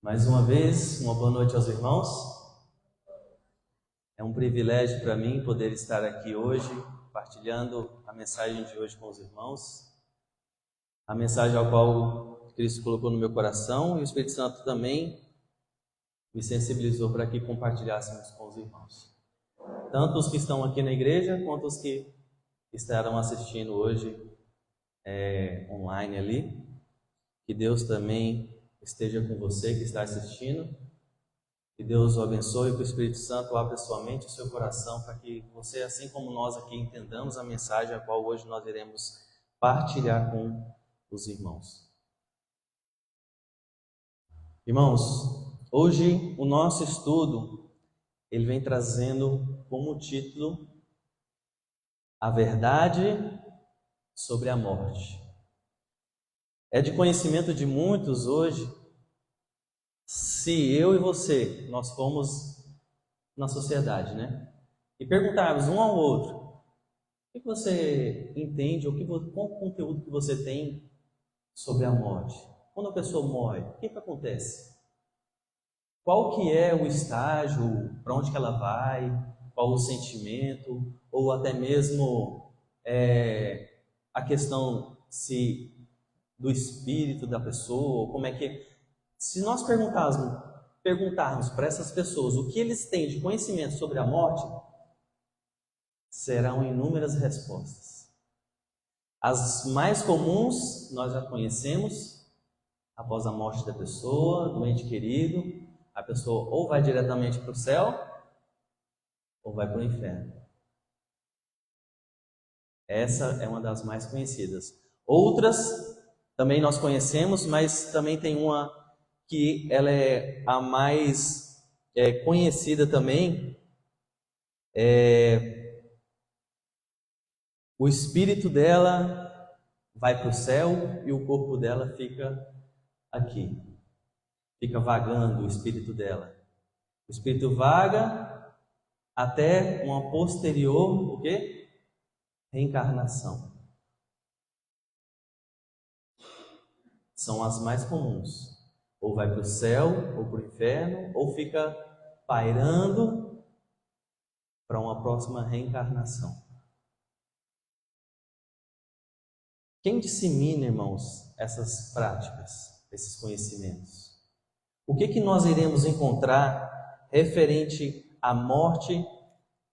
Mais uma vez, uma boa noite aos irmãos. É um privilégio para mim poder estar aqui hoje, partilhando a mensagem de hoje com os irmãos. A mensagem ao qual Cristo colocou no meu coração e o Espírito Santo também me sensibilizou para que compartilhássemos com os irmãos. Tanto os que estão aqui na igreja, quanto os que estarão assistindo hoje online ali. Que Deus também esteja com você que está assistindo. Que Deus o abençoe, que o Espírito Santo abra sua mente e seu coração para que você, assim como nós aqui, entendamos a mensagem a qual hoje nós iremos partilhar com os irmãos. Irmãos, hoje o nosso estudo ele vem trazendo como título a verdade sobre a morte. É de conhecimento de muitos hoje, se eu e você, nós fomos na sociedade, né? E perguntarmos um ao outro, o que você entende, ou qual o conteúdo que você tem sobre a morte? Quando a pessoa morre, o que acontece? Qual que é o estágio, para onde que ela vai, qual o sentimento, ou até mesmo a questão do espírito da pessoa, como é que... Se nós perguntarmos para essas pessoas o que eles têm de conhecimento sobre a morte, serão inúmeras respostas. As mais comuns nós já conhecemos. Após a morte da pessoa, do ente querido, a pessoa ou vai diretamente para o céu ou vai para o inferno. Essa é uma das mais conhecidas. Outras também nós conhecemos, mas também tem uma que ela é a mais conhecida também. O espírito dela vai para o céu e o corpo dela fica aqui. Fica vagando o espírito dela. O espírito vaga até uma posterior, o quê? Reencarnação. São as mais comuns. Ou vai para o céu, ou para o inferno, ou fica pairando para uma próxima reencarnação. Quem dissemina, irmãos, essas práticas, esses conhecimentos? O que nós iremos encontrar referente à morte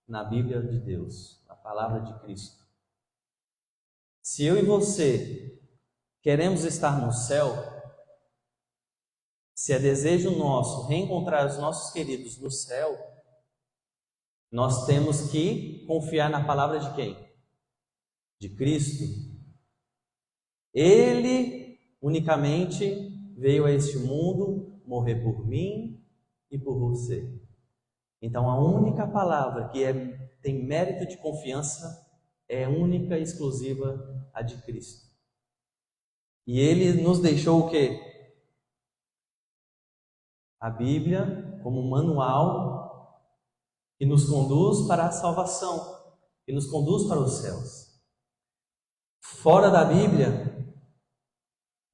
na Bíblia de Deus, na palavra de Cristo? Se eu e você queremos estar no céu, se é desejo nosso reencontrar os nossos queridos no céu, nós temos que confiar na palavra de quem? De Cristo. Ele unicamente veio a este mundo morrer por mim e por você. Então a única palavra que tem mérito de confiança é única e exclusiva a de Cristo. E ele nos deixou o quê? A Bíblia como um manual que nos conduz para a salvação, que nos conduz para os céus. Fora da Bíblia,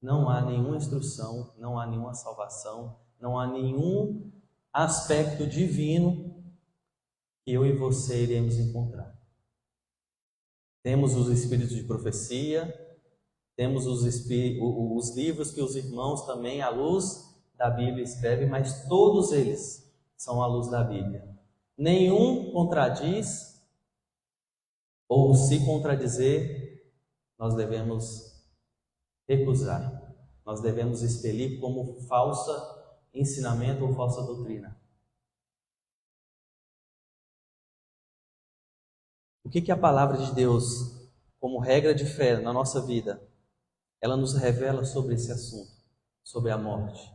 não há nenhuma instrução, não há nenhuma salvação, não há nenhum aspecto divino que eu e você iremos encontrar. Temos os espíritos de profecia, temos os livros que os irmãos também, à luz da Bíblia, escrevem, mas todos eles são à luz da Bíblia. Nenhum contradiz, ou se contradizer, nós devemos recusar. Nós devemos expelir como falsa ensinamento ou falsa doutrina. O que a palavra de Deus, como regra de fé na nossa vida, ela nos revela sobre esse assunto, sobre a morte?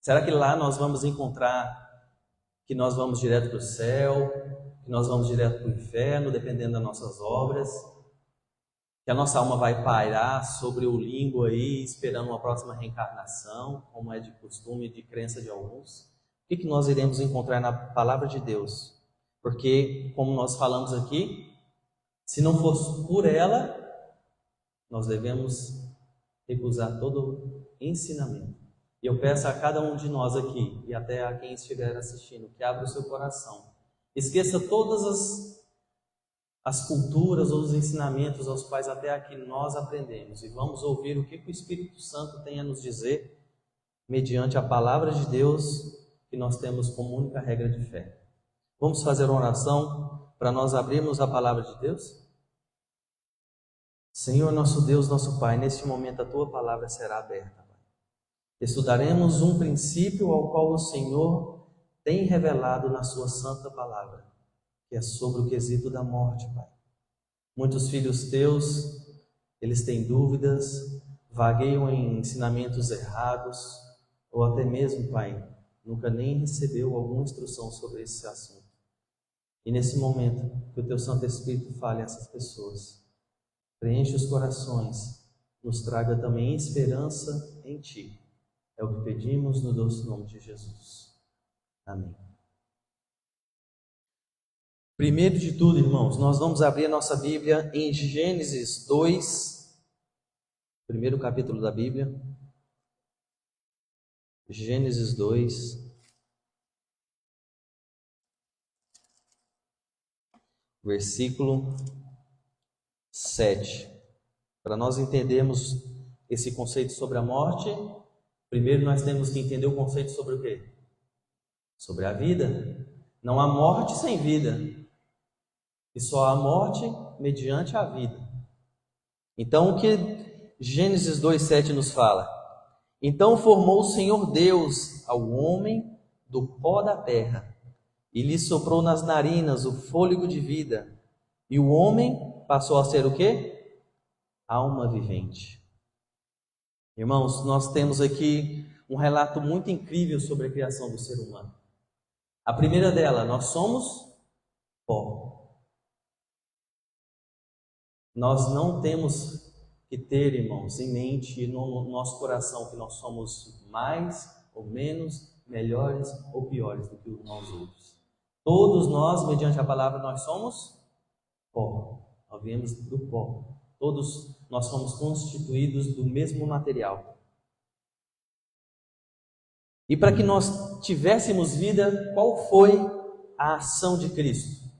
Será que lá nós vamos encontrar que nós vamos direto para o céu, que nós vamos direto para o inferno, dependendo das nossas obras? Que a nossa alma vai pairar sobre o limbo aí, esperando uma próxima reencarnação, como é de costume, de crença de alguns? O que nós iremos encontrar na palavra de Deus? Porque, como nós falamos aqui, se não fosse por ela, nós devemos recusar todo ensinamento. E eu peço a cada um de nós aqui, e até a quem estiver assistindo, que abra o seu coração. Esqueça todas as culturas ou os ensinamentos aos quais até aqui nós aprendemos. E vamos ouvir o que o Espírito Santo tem a nos dizer, mediante a palavra de Deus, que nós temos como única regra de fé. Vamos fazer uma oração para nós abrirmos a palavra de Deus? Senhor, nosso Deus, nosso Pai, neste momento a Tua palavra será aberta. Estudaremos um princípio ao qual o Senhor tem revelado na sua santa palavra, que é sobre o quesito da morte, Pai. Muitos filhos teus, eles têm dúvidas, vagueiam em ensinamentos errados, ou até mesmo, Pai, nunca nem recebeu alguma instrução sobre esse assunto. E nesse momento, que o teu Santo Espírito fale a essas pessoas, preenche os corações, nos traga também esperança em Ti. É o que pedimos no doce nome de Jesus. Amém. Primeiro de tudo, irmãos, nós vamos abrir a nossa Bíblia em Gênesis 2, primeiro capítulo da Bíblia. Gênesis 2, versículo 7. Para nós entendermos esse conceito sobre a morte, primeiro nós temos que entender o conceito sobre o quê? Sobre a vida. Não há morte sem vida. E só há morte mediante a vida. Então o que Gênesis 2,7 nos fala? Então formou o Senhor Deus ao homem do pó da terra, e lhe soprou nas narinas o fôlego de vida, e o homem passou a ser o quê? Alma vivente. Irmãos, nós temos aqui um relato muito incrível sobre a criação do ser humano. A primeira dela, nós somos pó. Nós não temos que ter, irmãos, em mente e no nosso coração que nós somos mais ou menos, melhores ou piores do que nós outros. Todos nós, mediante a palavra, nós somos pó. Nós viemos do pó. Todos nós somos constituídos do mesmo material. E para que nós tivéssemos vida, qual foi a ação de Cristo?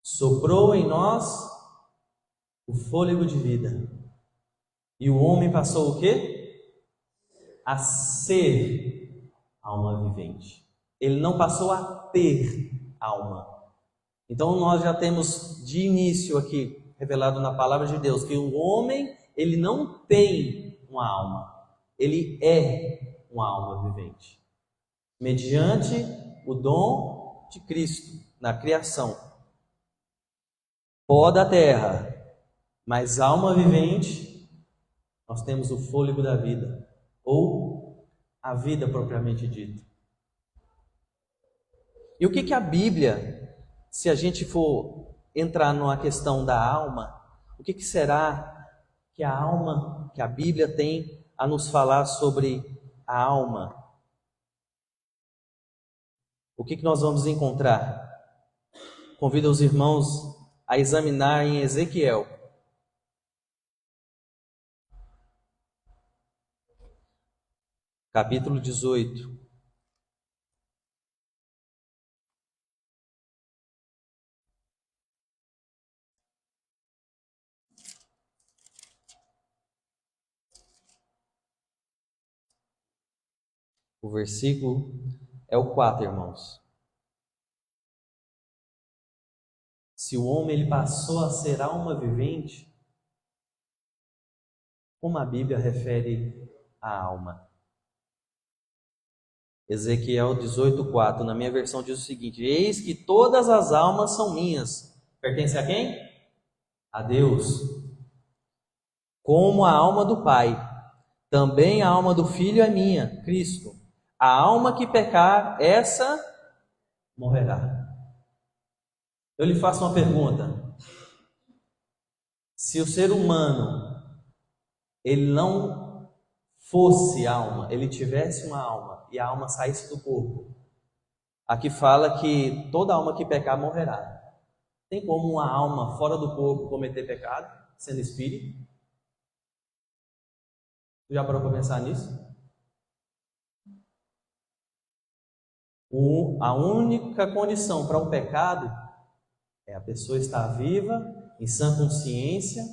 Soprou em nós o fôlego de vida. E o homem passou o quê? A ser alma vivente. Ele não passou a ter alma. Então nós já temos de início aqui, revelado na palavra de Deus, que o homem, ele não tem uma alma. Ele é uma alma vivente. Mediante o dom de Cristo na criação. Pó da terra. Mas alma vivente, nós temos o fôlego da vida, ou a vida propriamente dita. E o que a Bíblia, se a gente for entrar numa questão da alma, o que será que a alma, que a Bíblia tem a nos falar sobre a alma? O que nós vamos encontrar? Convido os irmãos a examinar em Ezequiel. Capítulo 18. O versículo é o 4, irmãos. Se o homem ele passou a ser alma vivente, como a Bíblia refere a alma? Ezequiel 18:4, na minha versão diz o seguinte: eis que todas as almas são minhas. Pertence a quem? A Deus. Como a alma do Pai, também a alma do Filho é minha, Cristo. A alma que pecar, essa morrerá. Eu lhe faço uma pergunta. Se o ser humano, ele não fosse alma, ele tivesse uma alma, e a alma saísse do corpo, aqui fala que toda alma que pecar morrerá. Tem como uma alma fora do corpo cometer pecado, sendo espírito? Já parou para pensar nisso? A única condição para o pecado é a pessoa estar viva, em sã consciência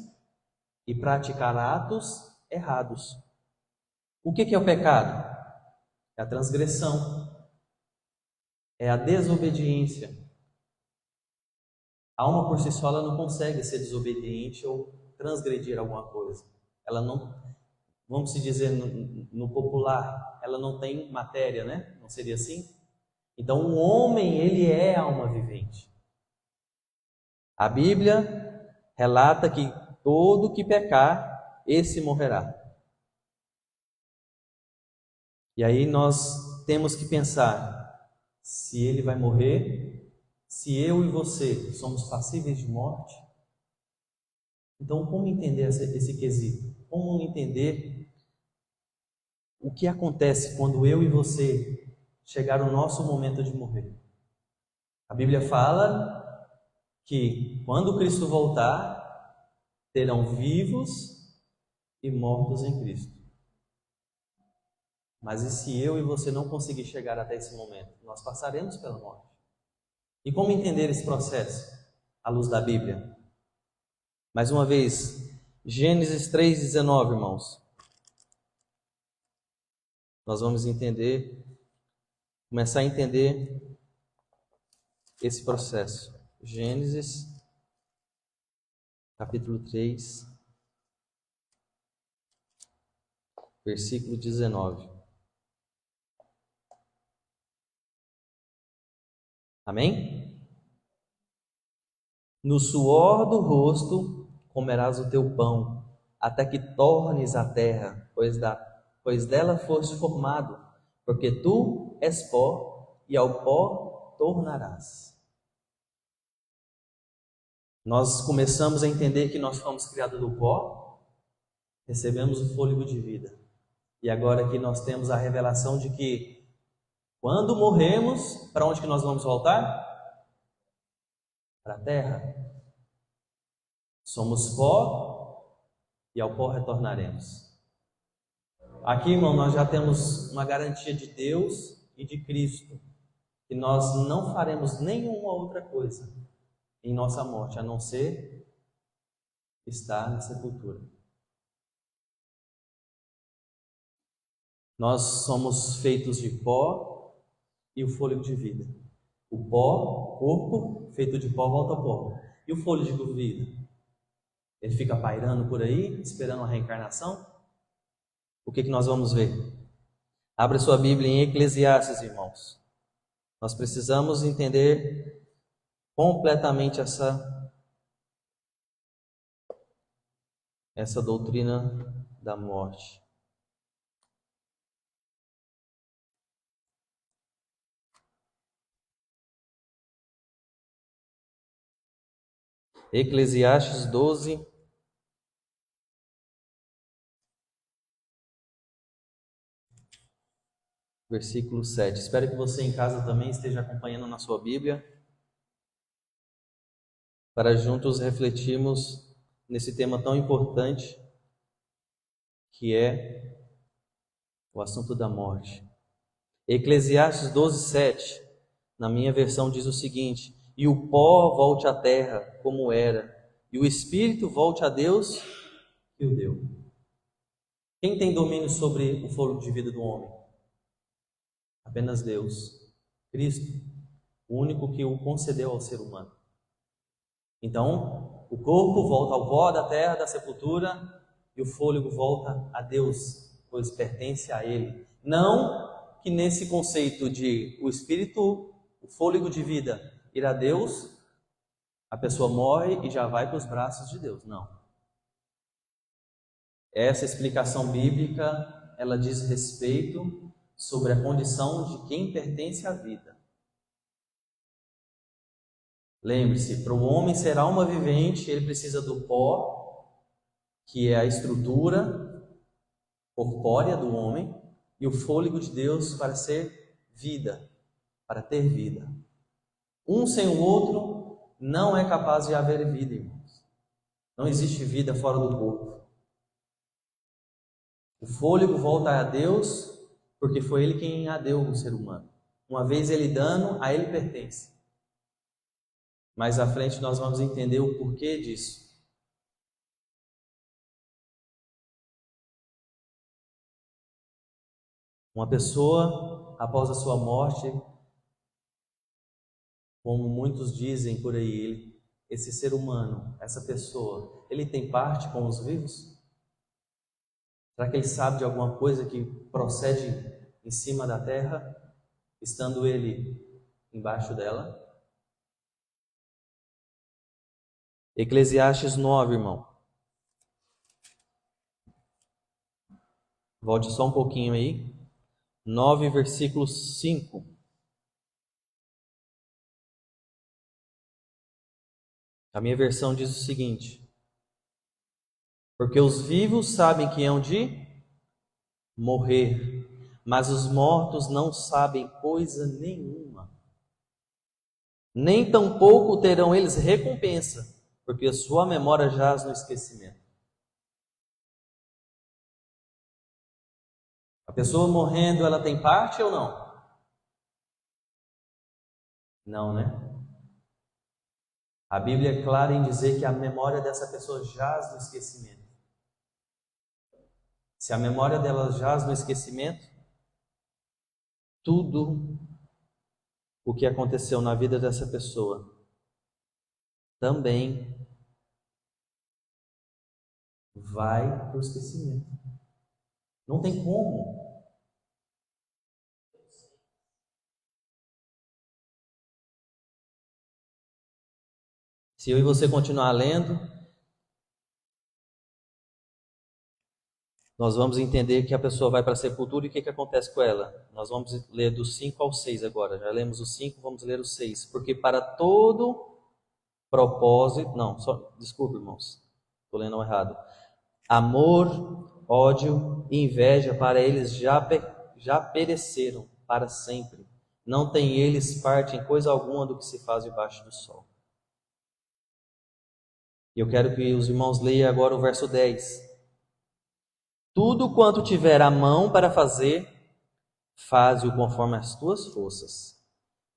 e praticar atos errados. O que é o pecado? É a transgressão, é a desobediência. A alma por si só ela não consegue ser desobediente ou transgredir alguma coisa. Ela não, vamos dizer no popular, ela não tem matéria, né? Não seria assim? Então o homem, ele é alma vivente. A Bíblia relata que todo que pecar, esse morrerá. E aí nós temos que pensar, se ele vai morrer, se eu e você somos passíveis de morte, então como entender esse quesito? Como entender o que acontece quando eu e você chegar o nosso momento de morrer? A Bíblia fala que quando Cristo voltar, terão vivos e mortos em Cristo. Mas e se eu e você não conseguir chegar até esse momento? Nós passaremos pela morte. E como entender esse processo à luz da Bíblia? Mais uma vez, Gênesis 3,19, irmãos. Nós vamos começar a entender esse processo. Gênesis, capítulo 3, versículo 19. Amém? No suor do rosto comerás o teu pão, até que tornes a terra, pois dela foste formado, porque tu és pó, e ao pó tornarás. Nós começamos a entender que nós fomos criados do pó, recebemos o fôlego de vida. E agora que nós temos a revelação de que quando morremos, para onde que nós vamos voltar? Para a terra. Somos pó e ao pó retornaremos. Aqui, irmão, nós já temos uma garantia de Deus e de Cristo, que nós não faremos nenhuma outra coisa em nossa morte, a não ser estar na sepultura. Nós somos feitos de pó e o fôlego de vida. O pó, corpo, feito de pó, volta ao pó. E o fôlego de vida? Ele fica pairando por aí, esperando a reencarnação? O que nós vamos ver? Abra sua Bíblia em Eclesiastes, irmãos. Nós precisamos entender completamente essa doutrina da morte. Eclesiastes 12, versículo 7. Espero que você em casa também esteja acompanhando na sua Bíblia, para juntos refletirmos nesse tema tão importante que é o assunto da morte. Eclesiastes 12, 7, na minha versão diz o seguinte: e o pó volte à terra como era, e o espírito volte a Deus que o deu. Quem tem domínio sobre o fôlego de vida do homem? Apenas Deus, Cristo, o único que o concedeu ao ser humano. Então, o corpo volta ao pó da terra, da sepultura, e o fôlego volta a Deus, pois pertence a Ele. Não que nesse conceito de o espírito, o fôlego de vida, ir a Deus, a pessoa morre e já vai para os braços de Deus. Não. Essa explicação bíblica, ela diz respeito sobre a condição de quem pertence à vida. Lembre-se, para o homem ser alma vivente, ele precisa do pó, que é a estrutura corpórea do homem, e o fôlego de Deus para ser vida, para ter vida. Um sem o outro não é capaz de haver vida, irmãos. Não existe vida fora do corpo. O fôlego volta a Deus porque foi Ele quem a deu ao ser humano. Uma vez ele dando, a ele pertence. Mais à frente nós vamos entender o porquê disso. Uma pessoa, após a sua morte, como muitos dizem por aí, esse ser humano, essa pessoa, ele tem parte com os vivos? Será que ele sabe de alguma coisa que procede em cima da terra, estando ele embaixo dela? Eclesiastes 9, irmão. Volte só um pouquinho aí. 9, versículo 5. A minha versão diz o seguinte: porque os vivos sabem que hão de morrer, mas os mortos não sabem coisa nenhuma. Nem tampouco terão eles recompensa, porque a sua memória jaz no esquecimento. A pessoa morrendo, ela tem parte ou não? Não, né? A Bíblia é clara em dizer que a memória dessa pessoa jaz no esquecimento. Se a memória dela jaz no esquecimento, tudo o que aconteceu na vida dessa pessoa também vai para o esquecimento. Não tem como. Se eu e você continuar lendo, nós vamos entender que a pessoa vai para a sepultura e o que acontece com ela. Nós vamos ler do 5 ao 6 agora. Já lemos o 5, vamos ler o 6. Porque para todo propósito... Não, desculpe, irmãos. Estou lendo errado. Amor, ódio e inveja para eles já pereceram para sempre. Não tem eles parte em coisa alguma do que se faz debaixo do sol. E eu quero que os irmãos leiam agora o verso 10. Tudo quanto tiver a mão para fazer, faze-o conforme as tuas forças.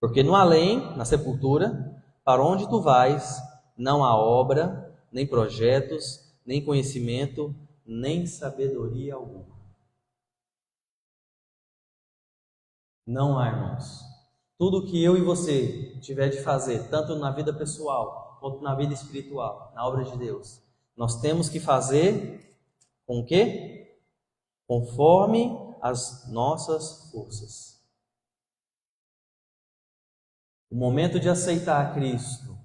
Porque no além, na sepultura, para onde tu vais, não há obra, nem projetos, nem conhecimento, nem sabedoria alguma. Não há, irmãos. Tudo que eu e você tiver de fazer, tanto na vida pessoal, quanto na vida espiritual, na obra de Deus, nós temos que fazer com o quê? Conforme as nossas forças. O momento de aceitar Cristo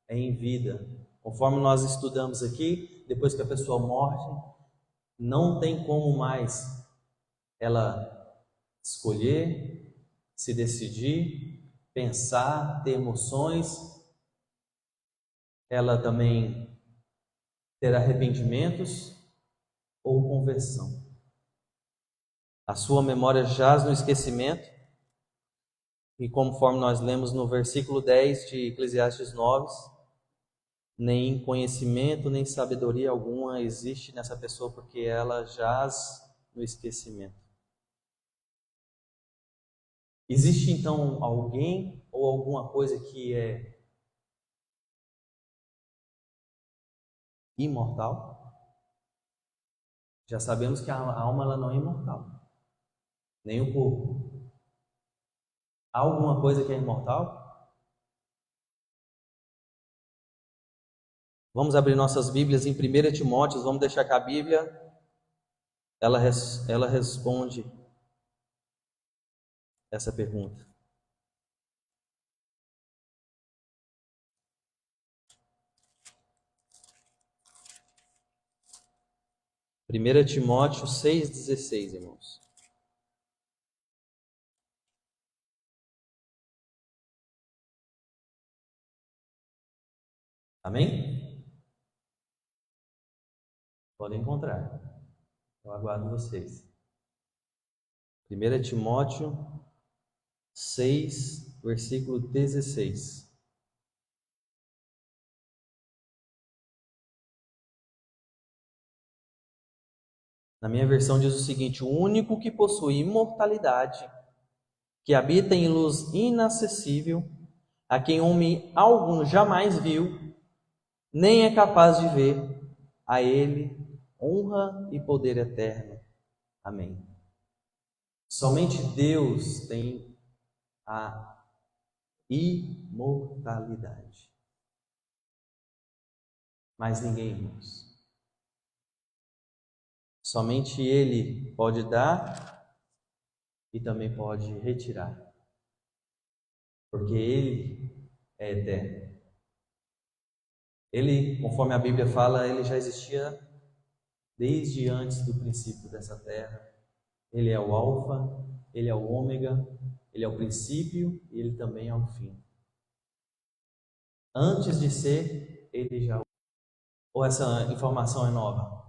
é em vida. Conforme nós estudamos aqui, depois que a pessoa morre, não tem como mais ela escolher, se decidir, pensar, ter emoções. Ela também ter arrependimentos ou conversão. A sua memória jaz no esquecimento, e conforme nós lemos no versículo 10 de Eclesiastes 9, nem conhecimento, nem sabedoria alguma existe nessa pessoa, porque ela jaz no esquecimento. Existe então alguém ou alguma coisa que é imortal? Já sabemos que a alma ela não é imortal, nem o corpo. Há alguma coisa que é imortal? Vamos abrir nossas Bíblias em 1 Timóteo, vamos deixar que a Bíblia ela responde essa pergunta. 1 Timóteo 6,16, irmãos. Amém? Podem encontrar. Eu aguardo vocês. 1 Timóteo 6, versículo 16. Na minha versão diz o seguinte: o único que possui imortalidade, que habita em luz inacessível, a quem homem algum jamais viu, nem é capaz de ver, a Ele honra e poder eterno. Amém. Somente Deus tem a imortalidade. Mas ninguém, irmãos. Somente Ele pode dar e também pode retirar. Porque Ele é eterno. Ele, conforme a Bíblia fala, Ele já existia desde antes do princípio dessa terra. Ele é o Alfa, Ele é o Ômega, Ele é o princípio e Ele também é o fim. Antes de ser, Ele já... Ou essa informação é nova?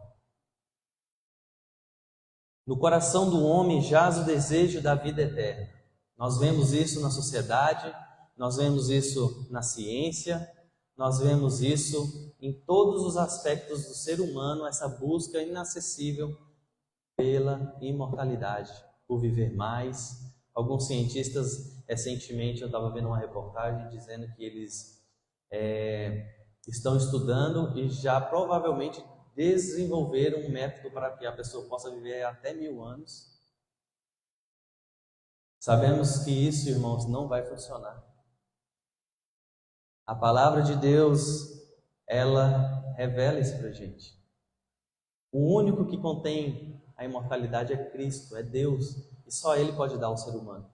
No coração do homem jaz o desejo da vida eterna. Nós vemos isso na sociedade, nós vemos isso na ciência, nós vemos isso em todos os aspectos do ser humano, essa busca inacessível pela imortalidade, por viver mais. Alguns cientistas, recentemente eu estava vendo uma reportagem dizendo que eles estão estudando e já provavelmente desenvolveram um método para que a pessoa possa viver até 1000 anos. Sabemos que isso, irmãos, não vai funcionar. A palavra de Deus, ela revela isso para a gente. O único que contém a imortalidade é Cristo, é Deus, e só Ele pode dar ao ser humano.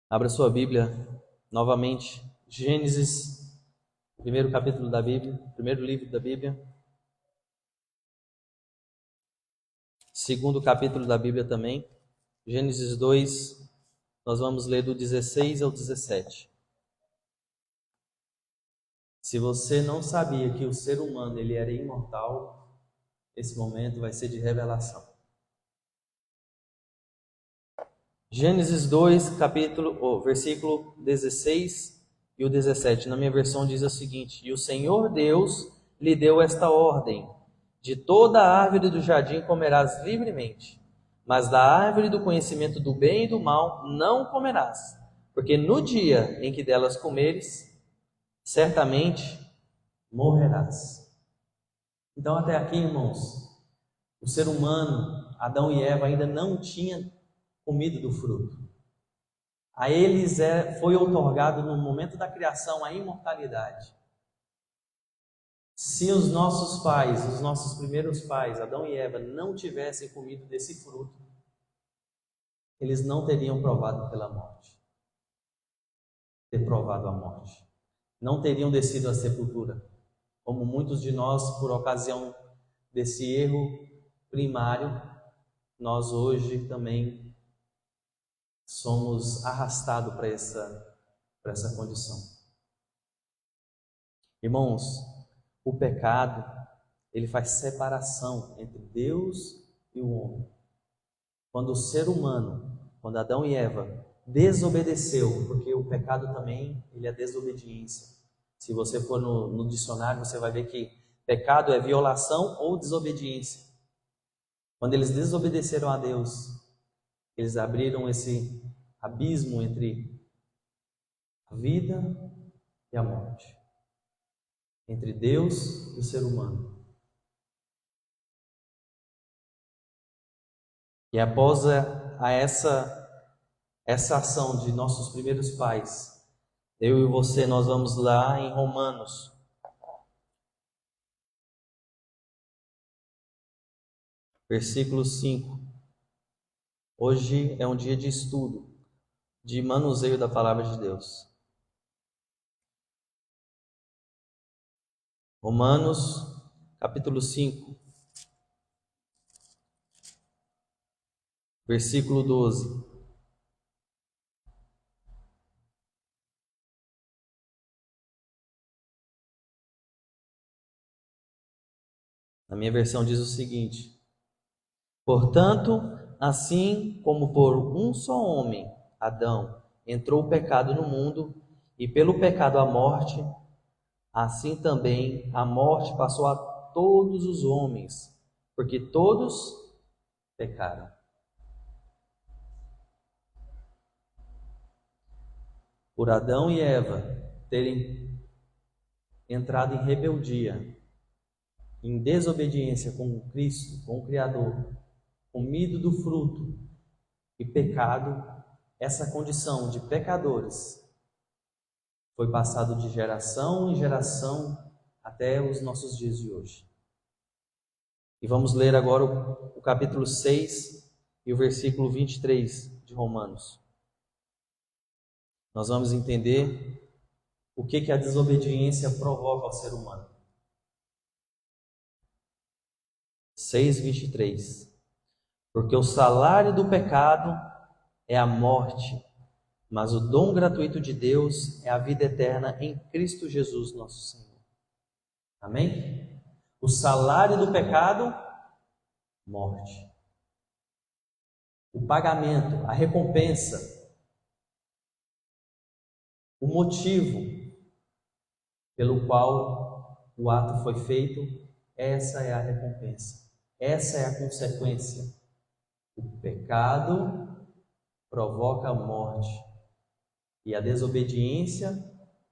Abra sua Bíblia novamente, Gênesis, primeiro capítulo da Bíblia, primeiro livro da Bíblia. Segundo capítulo da Bíblia também, Gênesis 2, nós vamos ler do 16 ao 17. Se você não sabia que o ser humano ele era imortal, esse momento vai ser de revelação. Gênesis 2, versículo 16 e o 17. Na minha versão diz o seguinte: E o Senhor Deus lhe deu esta ordem: de toda a árvore do jardim comerás livremente, mas da árvore do conhecimento do bem e do mal não comerás, porque no dia em que delas comeres, certamente morrerás. Então até aqui, irmãos, o ser humano, Adão e Eva, ainda não tinham comido do fruto. A eles foi outorgado no momento da criação a imortalidade. Se os nossos pais, os nossos primeiros pais, Adão e Eva, não tivessem comido desse fruto, eles não teriam provado pela morte. Ter provado a morte. Não teriam descido à sepultura. Como muitos de nós, por ocasião desse erro primário, nós hoje também somos arrastados para essa condição. Irmãos, o pecado, ele faz separação entre Deus e o homem. Quando o ser humano, quando Adão e Eva desobedeceu, porque o pecado também, ele é desobediência. Se você for no dicionário, você vai ver que pecado é violação ou desobediência. Quando eles desobedeceram a Deus, eles abriram esse abismo entre a vida e a morte, entre Deus e o ser humano. E após essa ação de nossos primeiros pais, eu e você, nós vamos lá em Romanos. Versículo 5. Hoje é um dia de estudo, de manuseio da palavra de Deus. Romanos, capítulo 5, versículo 12. Na minha versão diz o seguinte: Portanto, assim como por um só homem, Adão, entrou o pecado no mundo, e pelo pecado a morte, assim também a morte passou a todos os homens, porque todos pecaram. por Adão e Eva terem entrado em rebeldia, em desobediência com Cristo, com o Criador, comido do fruto e pecado, essa condição de pecadores foi passado de geração em geração até os nossos dias de hoje. E vamos ler agora o capítulo 6 e o versículo 23 de Romanos. Nós vamos entender o que a desobediência provoca ao ser humano. 6:23. Porque o salário do pecado é a morte, mas o dom gratuito de Deus é a vida eterna em Cristo Jesus, nosso Senhor. Amém? O salário do pecado, morte. O pagamento, a recompensa, o motivo pelo qual o ato foi feito, essa é a recompensa. Essa é a consequência. O pecado provoca a morte. E a desobediência,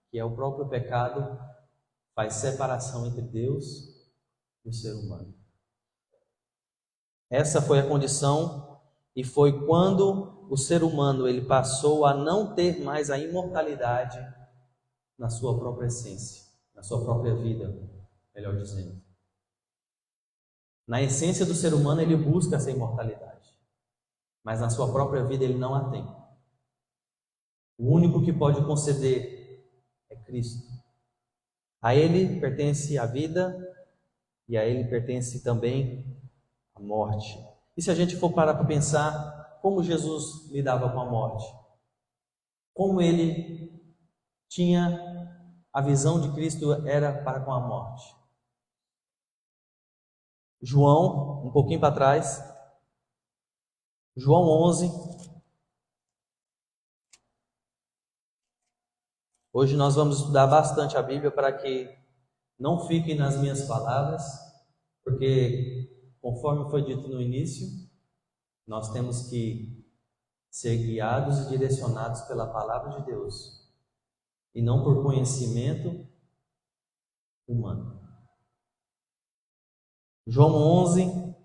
que é o próprio pecado, faz separação entre Deus e o ser humano. Essa foi a condição, e foi quando o ser humano ele passou a não ter mais a imortalidade na sua própria essência, na sua própria vida, melhor dizendo. Na essência do ser humano ele busca essa imortalidade, mas na sua própria vida ele não a tem. O único que pode conceder é Cristo. A Ele pertence a vida e a Ele pertence também a morte. E se a gente for parar para pensar como Jesus lidava com a morte? Como Ele tinha a visão de Cristo era para com a morte? João, um pouquinho para trás, João 11. Hoje nós vamos estudar bastante a Bíblia para que não fiquem nas minhas palavras, porque, conforme foi dito no início, nós temos que ser guiados e direcionados pela palavra de Deus e não por conhecimento humano. João 11,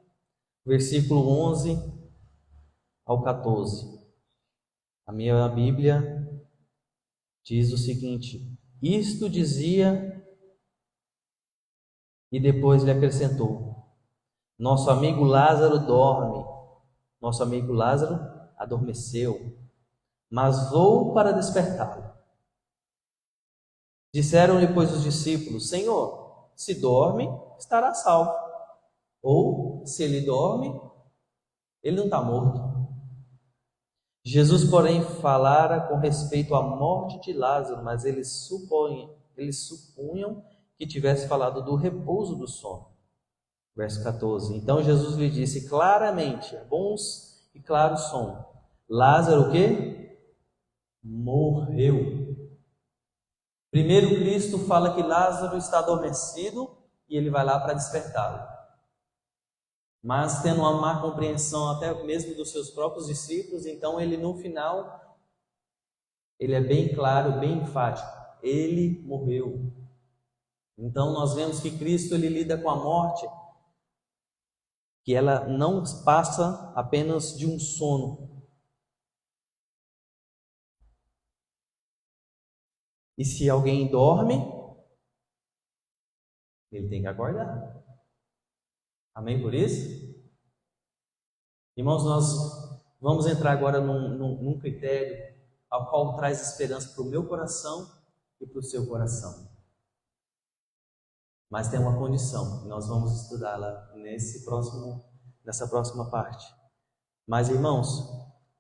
versículo 11 ao 14. A minha Bíblia diz o seguinte: isto dizia e depois lhe acrescentou: nosso amigo Lázaro dorme. Nosso amigo Lázaro adormeceu, mas vou para despertá-lo. Disseram-lhe, pois, os discípulos: Senhor, se dorme, estará salvo. Ou, se ele dorme, ele não está morto. Jesus, porém, falara com respeito à morte de Lázaro, mas eles supunham que tivesse falado do repouso do sono. Verso 14. Então Jesus lhe disse claramente, bons e claros som: Lázaro o quê? Morreu. Primeiro Cristo fala que Lázaro está adormecido e ele vai lá para despertá-lo. Mas tendo uma má compreensão até mesmo dos seus próprios discípulos, então ele no final, ele é bem claro, bem enfático: ele morreu. Então nós vemos que Cristo ele lida com a morte, que ela não passa apenas de um sono. E se alguém dorme, ele tem que acordar. Amém por isso? Irmãos, nós vamos entrar agora num critério ao qual traz esperança para o meu coração e para o seu coração. Mas tem uma condição, e nós vamos estudá-la nessa próxima parte. Mas, irmãos,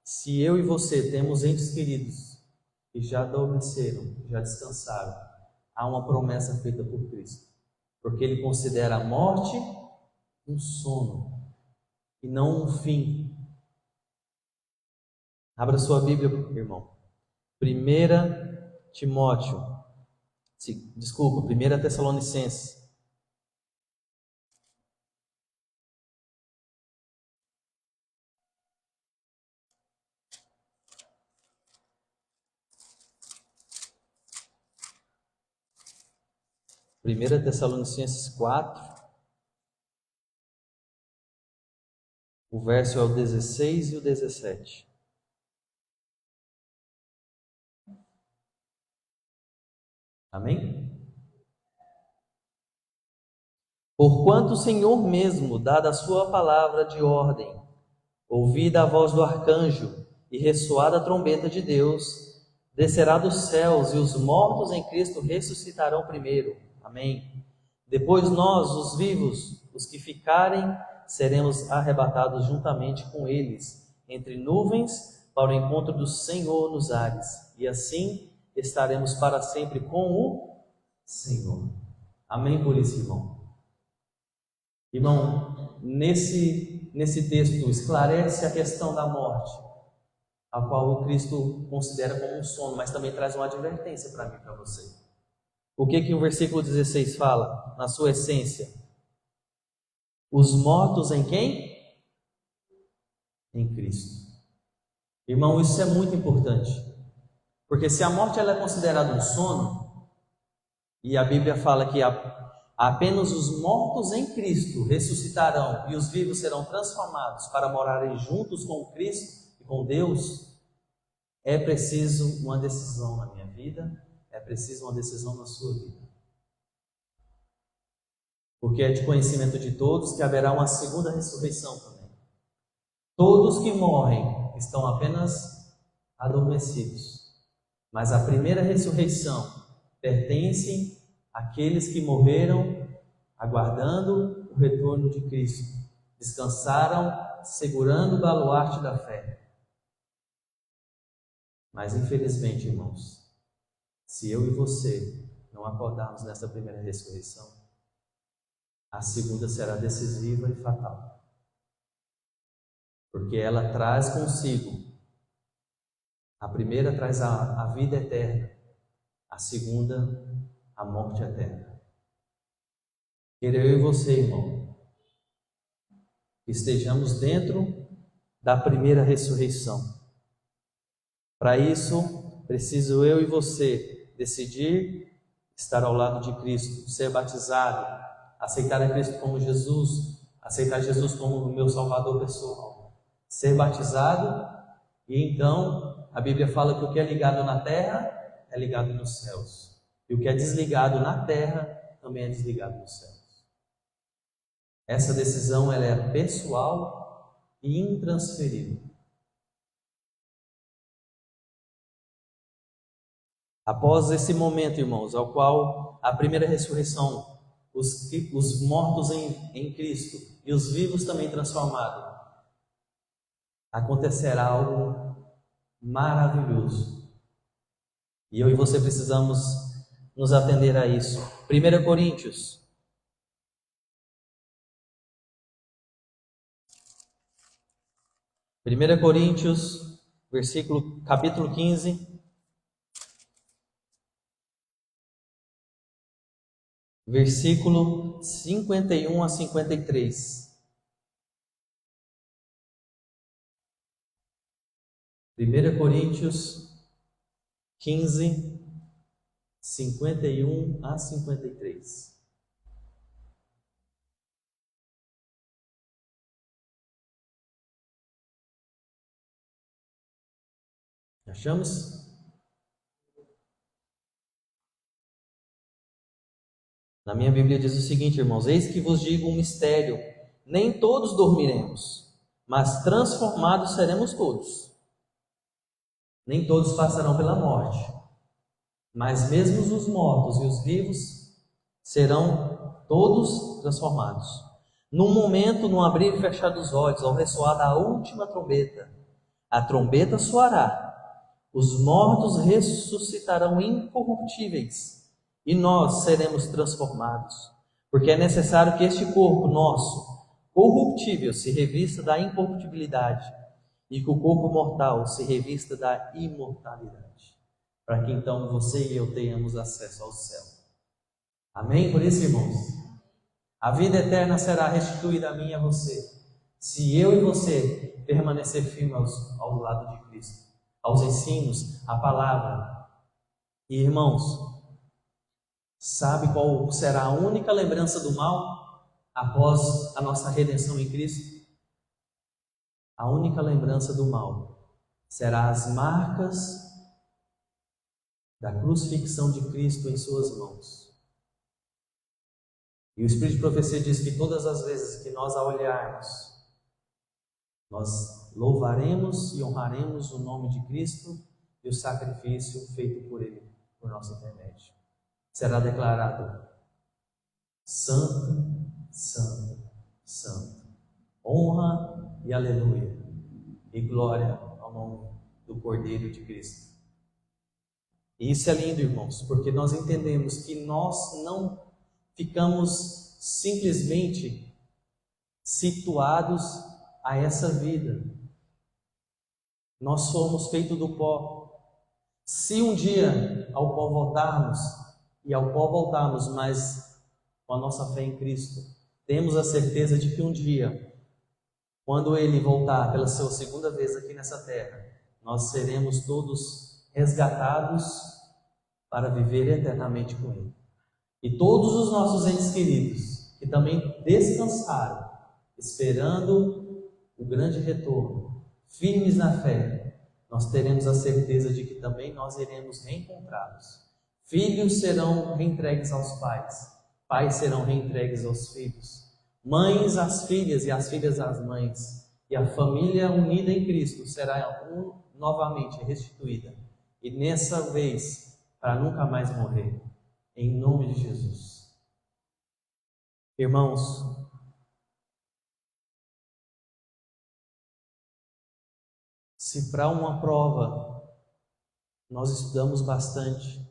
se eu e você temos entes queridos que já adormeceram, já descansaram, há uma promessa feita por Cristo. Porque Ele considera a morte um sono e não um fim. Abra sua Bíblia, irmão. 1 Timóteo, desculpa, 1 Tessalonicenses. 1 Tessalonicenses 4, o verso é o 16 e o 17. Amém? Porquanto o Senhor mesmo, dada a sua palavra de ordem, ouvida a voz do arcanjo e ressoada a trombeta de Deus, descerá dos céus e os mortos em Cristo ressuscitarão primeiro. Amém? Depois nós, os vivos, os que ficarem, seremos arrebatados juntamente com eles, entre nuvens, para o encontro do Senhor nos ares. E assim estaremos para sempre com o Senhor. Amém por isso, irmão? Irmão, nesse texto esclarece a questão da morte, a qual o Cristo considera como um sono, mas também traz uma advertência para mim e para você. O que o versículo 16 fala, na sua essência? Os mortos em quem? Em Cristo. Irmão, isso é muito importante, porque se a morte ela é considerada um sono, e a Bíblia fala que apenas os mortos em Cristo ressuscitarão e os vivos serão transformados para morarem juntos com Cristo e com Deus, é preciso uma decisão na minha vida, é preciso uma decisão na sua vida. Porque é de conhecimento de todos que haverá uma segunda ressurreição também. Todos que morrem estão apenas adormecidos, mas a primeira ressurreição pertence àqueles que morreram aguardando o retorno de Cristo, descansaram segurando o baluarte da fé. Mas infelizmente, irmãos, se eu e você não acordarmos nessa primeira ressurreição, a segunda será decisiva e fatal. Porque ela traz consigo, a primeira traz a vida eterna, a segunda, a morte eterna. Quero eu e você, irmão, que estejamos dentro da primeira ressurreição. Para isso, preciso eu e você decidir estar ao lado de Cristo, ser batizado, aceitar a Cristo como Jesus, aceitar Jesus como o meu Salvador pessoal, ser batizado, e então a Bíblia fala que o que é ligado na terra é ligado nos céus, e o que é desligado na terra também é desligado nos céus. Essa decisão ela é pessoal e intransferível. Após esse momento, irmãos, ao qual a primeira ressurreição, os mortos em Cristo e os vivos também transformados, acontecerá algo maravilhoso. E eu e você precisamos nos atender a isso. 1 Coríntios. Capítulo 15. Versículo 51 a 53. 1 Coríntios 15, 51 a 53. Achamos? Na minha Bíblia diz o seguinte, irmãos: eis que vos digo um mistério, nem todos dormiremos, mas transformados seremos todos. Nem todos passarão pela morte, mas mesmo os mortos e os vivos serão todos transformados. Num momento, num abrir e fechar dos olhos, ao ressoar da última trombeta, a trombeta soará, os mortos ressuscitarão incorruptíveis, e nós seremos transformados, porque é necessário que este corpo nosso, corruptível, se revista da incorruptibilidade, e que o corpo mortal se revista da imortalidade, para que então você e eu tenhamos acesso ao céu. Amém? Por isso, irmãos, a vida eterna será restituída a mim e a você, se eu e você permanecer firme ao lado de Cristo, aos ensinos, à palavra. E irmãos, Sabe qual será a única lembrança do mal após a nossa redenção em Cristo? A única lembrança do mal será as marcas da crucifixão de Cristo em suas mãos. E o Espírito de Profecia diz que todas as vezes que nós a olharmos, nós louvaremos e honraremos o nome de Cristo e o sacrifício feito por Ele, por nosso intermédio. Será declarado: Santo, Santo, Santo. Honra e aleluia. E glória ao nome do Cordeiro de Cristo. E isso é lindo, irmãos, porque nós entendemos que nós não ficamos simplesmente situados a essa vida. Nós somos feitos do pó. Se um dia ao pó voltarmos, e ao pó voltarmos, mas com a nossa fé em Cristo, temos a certeza de que um dia, quando Ele voltar pela sua segunda vez aqui nessa terra, nós seremos todos resgatados para viver eternamente com Ele. E todos os nossos entes queridos, que também descansaram, esperando o grande retorno, firmes na fé, nós teremos a certeza de que também nós iremos reencontrá-los. Filhos serão reentregues aos pais, pais serão reentregues aos filhos, mães às filhas e as filhas às mães, e a família unida em Cristo será novamente restituída. E nessa vez, para nunca mais morrer, em nome de Jesus. Irmãos, se para uma prova nós estudamos bastante,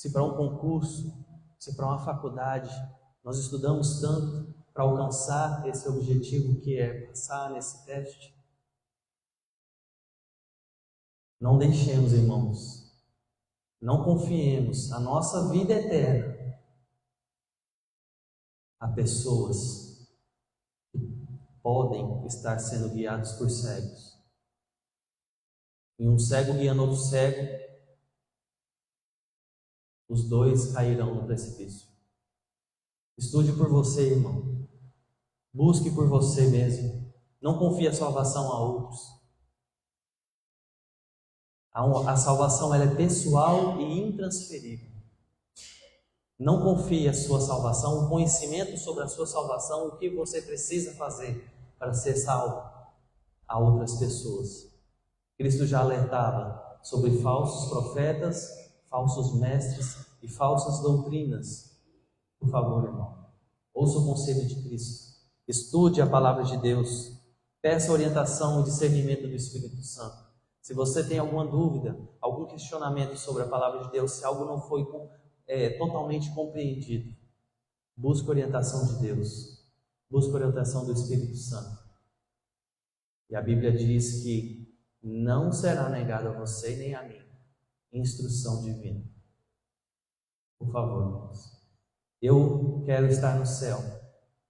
se para um concurso, se para uma faculdade nós estudamos tanto para alcançar esse objetivo que é passar nesse teste, não deixemos, irmãos, não confiemos a nossa vida eterna a pessoas que podem estar sendo guiados por cegos. E um cego guiando outro cego, os dois cairão no precipício. Estude por você, irmão. Busque por você mesmo. Não confie a salvação a outros. A salvação ela é pessoal e intransferível. Não confie a sua salvação, o conhecimento sobre a sua salvação, o que você precisa fazer para ser salvo a outras pessoas. Cristo já alertava sobre falsos profetas, falsos mestres e falsas doutrinas. Por favor, irmão, ouça o conselho de Cristo. Estude a palavra de Deus. Peça orientação e discernimento do Espírito Santo. Se você tem alguma dúvida, algum questionamento sobre a palavra de Deus, se algo não foi totalmente compreendido, busque orientação de Deus. Busque orientação do Espírito Santo. E a Bíblia diz que não será negado a você nem a mim instrução divina. Por favor, irmãos. Eu quero estar no céu.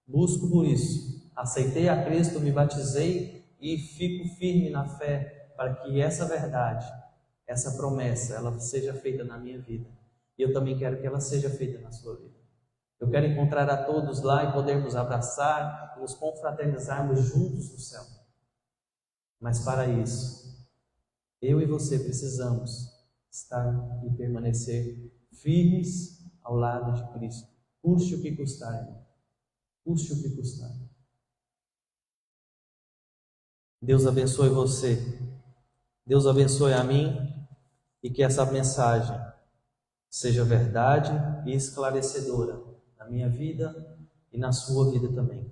Busco por isso. Aceitei a Cristo, me batizei e fico firme na fé para que essa verdade, essa promessa, ela seja feita na minha vida. E eu também quero que ela seja feita na sua vida. Eu quero encontrar a todos lá e podermos abraçar e nos confraternizarmos juntos no céu. Mas para isso, eu e você precisamos estar e permanecer firmes ao lado de Cristo. Custe o que custar, irmão. Custe o que custar. Deus abençoe você. Deus abençoe a mim e que essa mensagem seja verdade e esclarecedora na minha vida e na sua vida também.